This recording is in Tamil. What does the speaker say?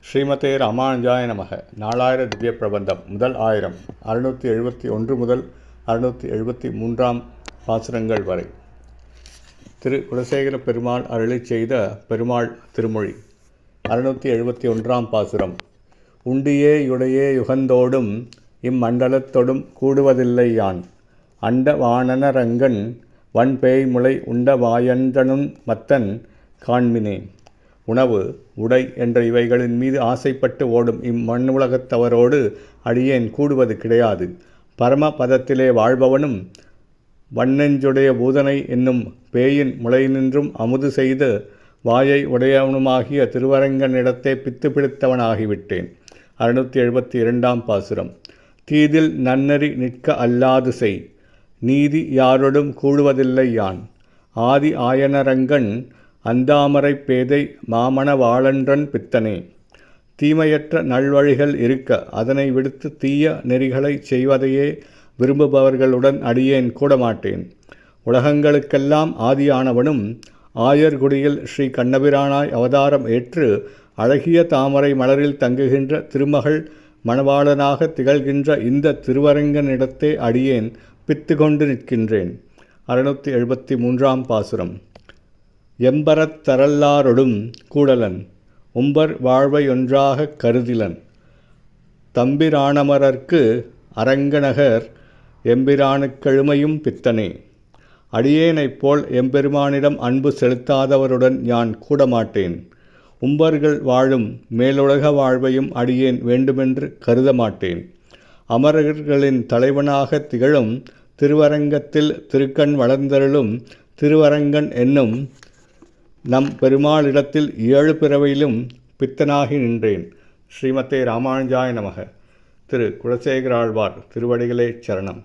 ஸ்ரீமதே ராமானுஜாய நமக. நாலாயிர திவ்ய பிரபந்தம் முதல் 1000 671 முதல் 673 பாசுரங்கள் வரை. திரு குலசேகர பெருமாள் அருளிச் செய்த பெருமாள் திருமொழி. 671 பாசுரம். உண்டியே யுடையே யுகந்தோடும் இம்மண்டலத்தொடும் கூடுவதில்லை யான், அண்ட வானரங்கன் வன்பேய் முளை உண்ட வாயன்றனும் மத்தன் காண்மினே. உணவு, உடை என்ற இவைகளின் மீது ஆசைப்பட்டு ஓடும் இம்மண்ணுலகத்தவரோடு அடியேன் கூடுவது கிடையாது. பரம பதத்திலே வாழ்பவனும் வன்னெஞ்சுடைய பூதனை என்னும் பேயின் முளையினின்றும் அமுது செய்து வாயை உடையவனுமாகிய திருவரங்கனிடத்தே பித்து பிடித்தவனாகிவிட்டேன். 672 பாசுரம். தீதில் நன்னறி நிற்க அல்லாது செய், நீதி யாரொடும் கூடுவதில்லை யான், ஆதி ஆயனரங்கன் அந்தாமரை பேதை மாமண வாளன்றன் பித்தனே. தீமையற்ற நல்வழிகள் இருக்க அதனை விடுத்து தீய நெறிகளை செய்வதையே விரும்புபவர்களுடன் அடியேன் கூடமாட்டேன். உலகங்களுக்கெல்லாம் ஆதியானவனும் ஆயர்குடியில் ஸ்ரீ கண்ணபிரானாய் அவதாரம் ஏற்று அழகிய தாமரை மலரில் தங்குகின்ற திருமகள் மணவாளனாக திகழ்கின்ற இந்த திருவரங்கனிடத்தே அடியேன் பித்து கொண்டு நிற்கின்றேன். 673 பாசுரம். எம்பரத் தரல்லாரொடும் கூடலன் உம்பர் வாழ்வையொன்றாகக் கருதிலன், தம்பிரானமரர்க்கு அரங்கநகர் எம்பிரானுக்கெழுமையும் பித்தனே. அடியேனைப் போல் எம்பெருமானிடம் அன்பு செலுத்தாதவருடன் யான் கூடமாட்டேன். உம்பர்கள் வாழும் மேலுலக வாழ்வையும் அடியேன் வேண்டுமென்று கருத மாட்டேன். அமரர்களின் தலைவனாக திகழும் திருவரங்கத்தில் திருக்கண் வளர்ந்தருளும் திருவரங்கன் என்னும் நம் பெருமாளிடத்தில் 7 பிறவையிலும் பித்தனாகி நின்றேன். ஸ்ரீமதே ராமானுஜாய நமக. திரு குலசேகராழ்வார் திருவடிகளே சரணம்.